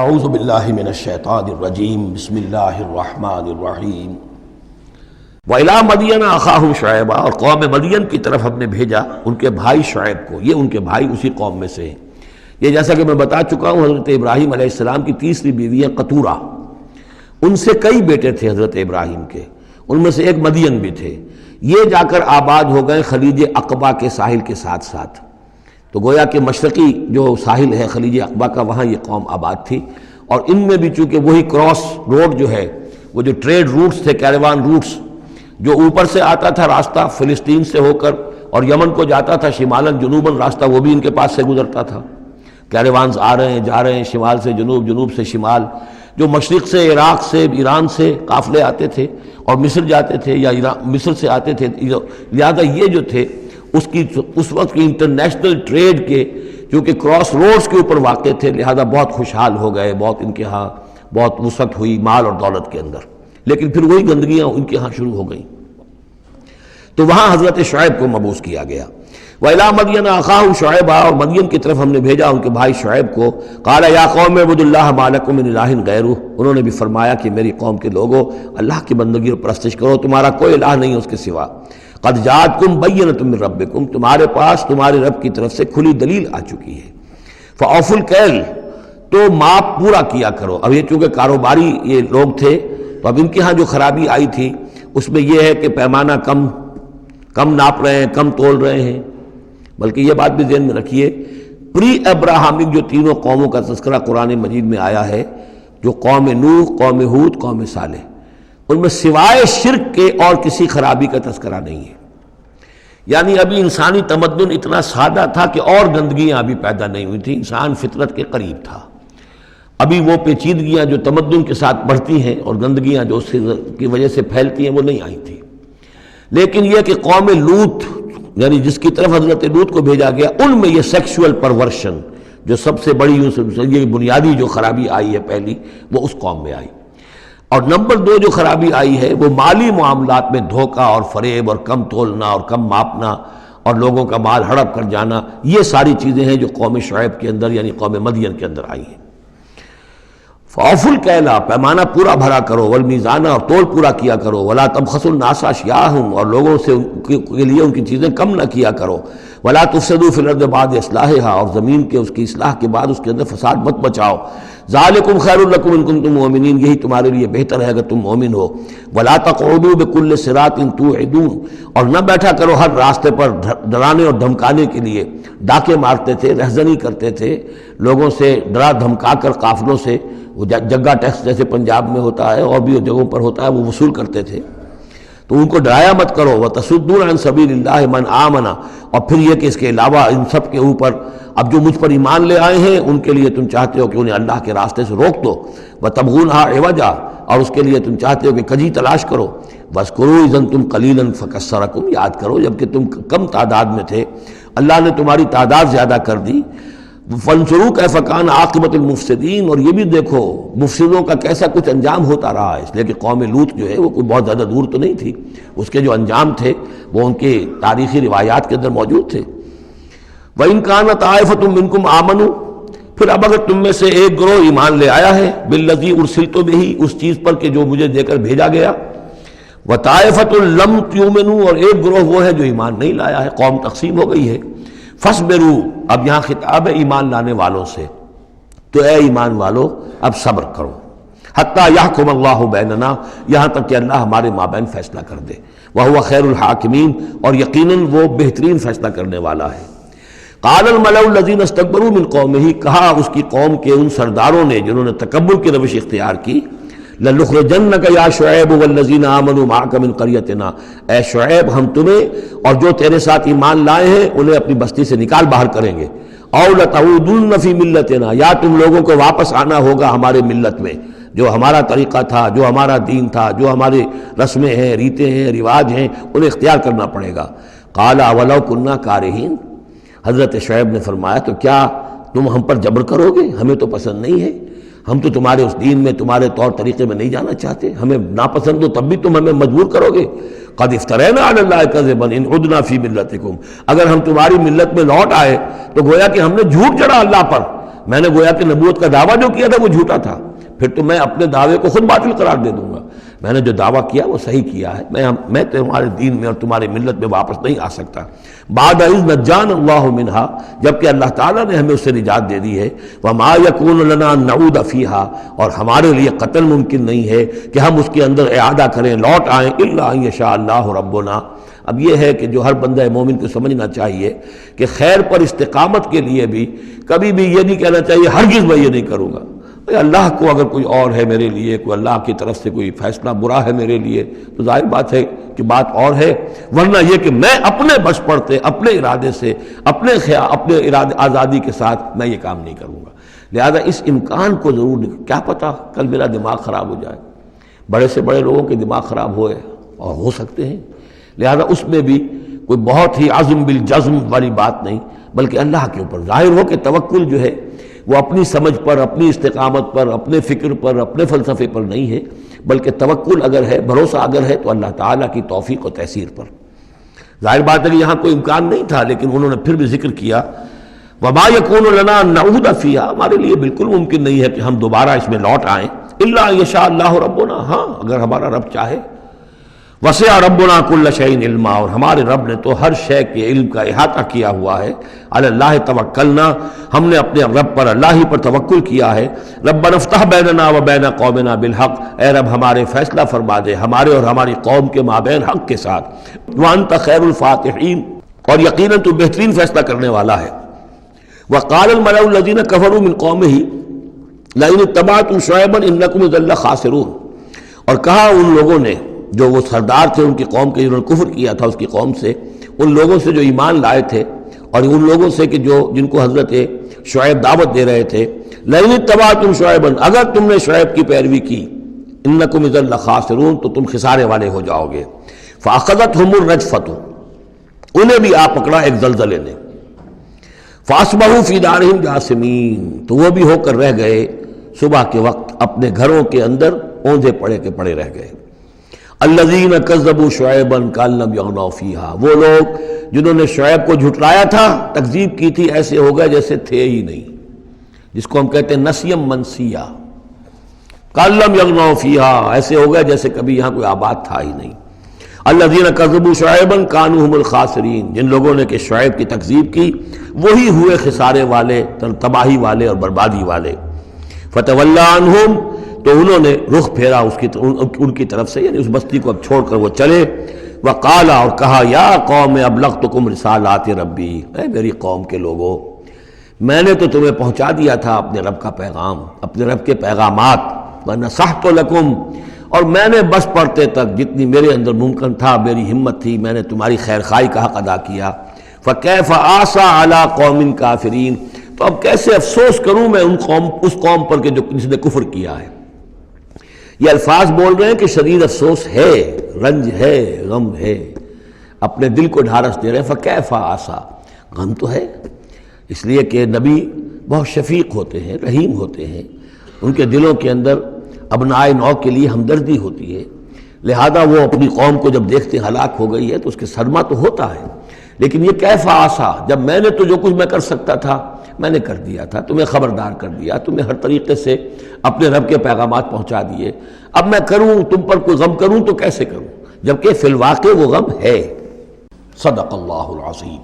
اعوذ باللہ من الشیطان الرجیم بسم اللہ الرحمن الرحیم وَإِلَىٰ مَدْيَنَ أَخَاهُمْ شُعَيْبًا، اور قوم مدین کی طرف ہم نے بھیجا ان کے بھائی شعیب کو. یہ ان کے بھائی اسی قوم میں سے ہیں. یہ جیسا کہ میں بتا چکا ہوں حضرت ابراہیم علیہ السلام کی تیسری بیوی ہے قطورہ. ان سے کئی بیٹے تھے حضرت ابراہیم کے، ان میں سے ایک مدین بھی تھے. یہ جا کر آباد ہو گئے خلیج عقبہ کے ساحل کے ساتھ ساتھ. تو گویا کہ مشرقی جو ساحل ہے خلیج عقبہ کا، وہاں یہ قوم آباد تھی. اور ان میں بھی چونکہ وہی کراس روڈ جو ہے، وہ جو ٹریڈ روٹس تھے، کیریوان روٹس، جو اوپر سے آتا تھا راستہ فلسطین سے ہو کر اور یمن کو جاتا تھا شمالاً جنوباً راستہ، وہ بھی ان کے پاس سے گزرتا تھا. کیریوانز آ رہے ہیں جا رہے ہیں، شمال سے جنوب، جنوب سے شمال. جو مشرق سے عراق سے ایران سے قافلے آتے تھے اور مصر جاتے تھے یا مصر سے آتے تھے. لہذا یہ جو تھے اس وقت کی انٹرنیشنل ٹریڈ کے چونکہ کراس روڈز کے اوپر واقع تھے، لہذا بہت خوشحال ہو گئے، بہت ان کے ہاں بہت وسعت ہوئی مال اور دولت کے اندر. لیکن پھر وہی گندگیاں ان کے ہاں شروع ہو گئیں. تو وہاں حضرت شعیب کو مبعوث کیا گیا. وَإِلَىٰ مَدْيَنَ أَخَاهُمْ شُعَيْبًا، اور مدین کی طرف ہم نے بھیجا ان کے بھائی شعیب کو. قَالَ يَا قَوْمِ اعْبُدُوا اللَّهَ مَا لَكُم مِّنْ إِلَٰهٍ غَيْرُهُ، انہوں نے بھی فرمایا کہ میری قوم کے لوگوں اللہ کی بندگی اور پرستش کرو، تمہارا کوئی الہ نہیں ہے اس کے سوا. قَدْ جَاءَتْكُمْ بَيِّنَةٌ مِّن رَبِّكُمْ، تمہارے پاس تمہارے رب کی طرف سے کھلی دلیل آ چکی ہے. فَأَوْفُوا الْكَيْلَ، تو ماپ پورا کیا کرو. اب یہ چونکہ کاروباری یہ لوگ تھے تو اب ان کے ہاں جو خرابی آئی تھی اس میں یہ ہے کہ پیمانہ کم ناپ رہے ہیں، کم تول رہے ہیں. بلکہ یہ بات بھی ذہن میں رکھیے، پری ابراہمک جو تینوں قوموں کا تذکرہ قرآن مجید میں آیا ہے، جو قوم نوح، قوم ہود، قوم صالح، ان میں سوائے شرک کے اور کسی خرابی کا تذکرہ نہیں ہے. یعنی ابھی انسانی تمدن اتنا سادہ تھا کہ اور گندگیاں ابھی پیدا نہیں ہوئی تھیں، انسان فطرت کے قریب تھا. ابھی وہ پیچیدگیاں جو تمدن کے ساتھ بڑھتی ہیں اور گندگیاں جو اس کی وجہ سے پھیلتی ہیں وہ نہیں آئی تھیں. لیکن یہ کہ قوم لوط، یعنی جس کی طرف حضرت لوط کو بھیجا گیا، ان میں یہ سیکشول پرورشن جو سب سے بڑی یہ بنیادی جو خرابی آئی ہے پہلی، وہ اس قوم میں آئی. اور نمبر 2 جو خرابی آئی ہے وہ مالی معاملات میں دھوکہ اور فریب اور کم تولنا اور کم ماپنا اور لوگوں کا مال ہڑپ کر جانا. یہ ساری چیزیں ہیں جو قوم شعیب کے اندر یعنی قوم مدین کے اندر آئی ہیں. فَأَوْفُوا الْكَيْلَ، پیمانہ پورا بھرا کرو، وَالْمِيزَانَ، اور تول پورا کیا کرو، وَلَا تَبْخَسُوا النَّاسَ أَشْيَاءَهُمْ، اور لوگوں سے کے لیے ان کی چیزیں کم نہ کیا کرو. وَلَا تُفْسِدُوا فِي الْأَرْضِ بَعْدَ إِصْلَاحِهَا، اور زمین کے اس کی اصلاح کے بعد اس کے اندر فساد مت بچاؤ. ذَلِكُمْ خَيْرٌ لَكُمْ إِن كُنتُم مُؤْمِنِينَ، یہی تمہارے لیے بہتر ہے اگر تم مومن ہو. وَلَا تَقْعُدُوا بِكُلِّ صِرَاطٍ تُوعِدُونَ، اور نہ بیٹھا کرو ہر راستے پر ڈرانے اور دھمکانے کے لیے. ڈاکے مارتے تھے، رہزنی کرتے تھے لوگوں سے، ڈرا دھمکا کر قافلوں سے، وہ جگہ ٹیکس جیسے پنجاب میں ہوتا ہے اور بھی جگہوں پر ہوتا ہے وہ وصول کرتے تھے. تو ان کو ڈرایا مت کرو. وَتَصُدُّونَ عَن سَبِيلِ اللَّهِ مَنْ آمَنَ، اور پھر یہ کہ اس کے علاوہ ان سب کے اوپر اب جو مجھ پر ایمان لے آئے ہیں ان کے لیے تم چاہتے ہو کہ انہیں اللہ کے راستے سے روک دو. وَتَبْغُونَهَا عِوَجًا، اور اس کے لیے تم چاہتے ہو کہ کجی تلاش کرو. وَاذْكُرُوا إِذْ أَنْتُمْ قَلِيلًا فَكَثَّرَكُمْ، یاد کرو جبکہ تم کم تعداد میں تھے اللہ نے تمہاری تعداد زیادہ کر دی. فَانظُرُوا كَيْفَ كَانَ عَاقِبَةُ الْمُفْسِدِينَ، اور یہ بھی دیکھو مفسدوں کا کیسا کچھ انجام ہوتا رہا ہے. اس لیے کہ قوم لوط جو ہے وہ کوئی بہت زیادہ دور تو نہیں تھی، اس کے جو انجام تھے وہ ان کے تاریخی روایات کے اندر موجود تھے. وَإِنْ كَانَتْ طَائِفَةٌ مِّنكُمْ آمَنُوا، پھر اب اگر تم میں سے ایک گروہ ایمان لے آیا ہے بِالَّذِي أُرْسِلْتُ بِهِ، اس چیز پر کہ جو مجھے دے کر بھیجا گیا. وَطَائِفَةٌ لَمْ تُؤْمِنُوا، اور ایک گروہ وہ ہے جو ایمان نہیں لایا ہے، قوم تقسیم ہو گئی ہے. فَاصْبِرُوا، اب یہاں خطاب ہے ایمان لانے والوں سے، تو اے ایمان والو اب صبر کرو. حتیٰ یحکم اللہ بیننا، یہاں تک کہ اللہ ہمارے مابین فیصلہ کر دے. وہو خیر الحاکمین، اور یقیناً وہ بہترین فیصلہ کرنے والا ہے. قال الملأ الذین استکبروا من قومہ، کہا اس کی قوم کے ان سرداروں نے جنہوں نے تکبر کی روش اختیار کی، لَنُخْرِجَنَّكَ يَا شُعَيْبُ وَالَّذِينَ آمَنُوا مَعَكَ مِنْ قَرْيَتِنَا، اے شعیب ہم تمہیں اور جو تیرے ساتھ ایمان لائے ہیں انہیں اپنی بستی سے نکال باہر کریں گے. أَوْ لَتَعُودُنَّ فِي مِلَّتِنَا، یا تم لوگوں کو واپس آنا ہوگا ہمارے ملت میں، جو ہمارا طریقہ تھا، جو ہمارا دین تھا، جو ہماری رسمیں ہیں، ریتیں ہیں، رواج ہیں، انہیں اختیار کرنا پڑے گا. قَالَ أَوَلَوْ كُنَّا كَارِهِينَ، حضرت شعیب نے فرمایا تو کیا تم ہم پر جبر کرو گے؟ ہمیں تو پسند نہیں ہے، ہم تو تمہارے اس دین میں، تمہارے طور طریقے میں نہیں جانا چاہتے، ہمیں ناپسند ہو تب بھی تم ہمیں مجبور کرو گے. قد افترینا علی اللہ کذبا ان عدنا فی ملتکم، اگر ہم تمہاری ملت میں لوٹ آئے تو گویا کہ ہم نے جھوٹ چڑھا اللہ پر. میں نے گویا کہ نبوت کا دعویٰ جو کیا تھا وہ جھوٹا تھا، پھر تو میں اپنے دعوے کو خود باطل قرار دے دوں گا۔ میں نے جو دعویٰ کیا وہ صحیح کیا ہے، میں تمہارے دین میں اور تمہاری ملت میں واپس نہیں آ سکتا۔ بعد اذ نجانا اللہ منہا، جبکہ اللہ تعالیٰ نے ہمیں اس سے نجات دے دی ہے۔ وما یکون لنا ان نعود فیہا، اور ہمارے لیے قتل ممکن نہیں ہے کہ ہم اس کے اندر اعادہ کریں، لوٹ آئیں، الا ان یشاء اللہ ربنا۔ اب یہ ہے کہ جو ہر بندہ مومن کو سمجھنا چاہیے کہ خیر پر استقامت کے لیے بھی کبھی بھی یہ نہیں کہنا چاہیے ہرگز میں یہ نہیں کروں گا۔ اللہ کو اگر کوئی اور ہے میرے لیے، کوئی اللہ کی طرف سے کوئی فیصلہ برا ہے میرے لیے، تو ظاہر بات ہے کہ بات اور ہے، ورنہ یہ کہ میں اپنے بس پڑتے، اپنے ارادے سے، اپنے آزادی کے ساتھ میں یہ کام نہیں کروں گا۔ لہذا اس امکان کو ضرور، کیا پتہ کل میرا دماغ خراب ہو جائے، بڑے سے بڑے لوگوں کے دماغ خراب ہوئے اور ہو سکتے ہیں، لہذا اس میں بھی کوئی بہت ہی عزم بالجزم والی بات نہیں، بلکہ اللہ کے اوپر ظاہر ہو کہ توکل جو ہے وہ اپنی سمجھ پر، اپنی استقامت پر، اپنے فکر پر، اپنے فلسفے پر نہیں ہے، بلکہ توکل اگر ہے، بھروسہ اگر ہے تو اللہ تعالیٰ کی توفیق و تیسیر پر۔ ظاہر بات ہے کہ یہاں کوئی امکان نہیں تھا، لیکن انہوں نے پھر بھی ذکر کیا وما یکون لنا ان نعود فیہا، ہمارے لیے بالکل ممکن نہیں ہے کہ ہم دوبارہ اس میں لوٹ آئیں، الا ان یشاء اللہ ربنا، ہاں اگر ہمارا رب چاہے۔ وسع ربنا کل شیء علما، اور ہمارے رب نے تو ہر شے کے علم کا احاطہ کیا ہوا ہے۔ علی اللہ توکلنا، ہم نے اپنے رب پر، اللہ ہی پر توکل کیا ہے۔ ربنا افتح بیننا و بین قومنا بالحق، اے رب ہمارے فیصلہ فرما دے ہمارے اور ہماری قوم کے مابین حق کے ساتھ۔ وانت خیر الفاتحین، اور یقیناً تو بہترین فیصلہ کرنے والا ہے۔ وقال الملأ الذین کفروا من قومہ لئن اتبعتم شعیبا انکم اذا لخاسرون، اور کہا ان لوگوں نے جو وہ سردار تھے ان کی قوم کے، جنہوں نے کفر کیا تھا اس کی قوم سے، ان لوگوں سے جو ایمان لائے تھے اور ان لوگوں سے کہ جن کو حضرت شعیب دعوت دے رہے تھے، لئن اتبعتم شعیبا، اگر تم نے شعیب کی پیروی کی، انکم اذا لخاسرون، تو تم خسارے والے ہو جاؤ گے۔ فاخذتهم الرجفۃ، انہیں بھی آ پکڑا ایک زلزلے نے۔ فاصبحوا فی دارہم جاثمین، تو وہ بھی ہو کر رہ گئے صبح کے وقت اپنے گھروں کے اندر اوندھے پڑے کے پڑے رہ گئے۔ الذین کذبوا شعیبا کأن لم یغنوا فیہا، وہ لوگ جنہوں نے شعیب کو جھٹلایا تھا، تکذیب کی تھی، ایسے ہو گئے جیسے تھے ہی نہیں، جس کو ہم کہتے ہیں نسیم منسیہ، کأن لم یغنوا فیہا، ایسے ہو گئے جیسے کبھی یہاں کوئی آباد تھا ہی نہیں۔ الذین کذبوا شعیبا کانوا هم الخاسرین، جن لوگوں نے کہ شعیب کی تکذیب کی وہی ہوئے خسارے والے، تباہی والے اور بربادی والے۔ فتولی عنہم، تو انہوں نے رخ پھیرا ان کی طرف سے، یعنی اس بستی کو اب چھوڑ کر وہ چلے۔ وقال، اور کہا، یا قوم ابلغتکم رسالات ربی، اے میری قوم کے لوگوں، میں نے تو تمہیں پہنچا دیا تھا اپنے رب کا پیغام، اپنے رب کے پیغامات، ونصحت لکم، اور میں نے بس پڑھتے تک جتنی میرے اندر ممکن تھا، میری ہمت تھی، میں نے تمہاری خیر خواہی کا حق ادا کیا۔ فکیف آسیٰ علی قوم کافرین، تو اب کیسے افسوس کروں میں اس قوم پر کہ جس نے کفر کیا ہے۔ یہ الفاظ بول رہے ہیں کہ شدید افسوس ہے، رنج ہے، غم ہے، اپنے دل کو ڈھارس دے رہے ہیں۔ فکیف آسیٰ، غم تو ہے، اس لیے کہ نبی بہت شفیق ہوتے ہیں، رحیم ہوتے ہیں، ان کے دلوں کے اندر ابنائے نو کے لیے ہمدردی ہوتی ہے، لہذا وہ اپنی قوم کو جب دیکھتے ہلاک ہو گئی ہے تو اس کے صدمہ تو ہوتا ہے، لیکن یہ کیف آسیٰ، جب میں نے تو جو کچھ میں کر سکتا تھا میں نے کر دیا تھا، تمہیں خبردار کر دیا، تمہیں ہر طریقے سے اپنے رب کے پیغامات پہنچا دیے، اب میں کروں تم پر کوئی غم کروں تو کیسے کروں، جبکہ فی الواقع وہ غم ہے۔ صدق اللہ العظیم۔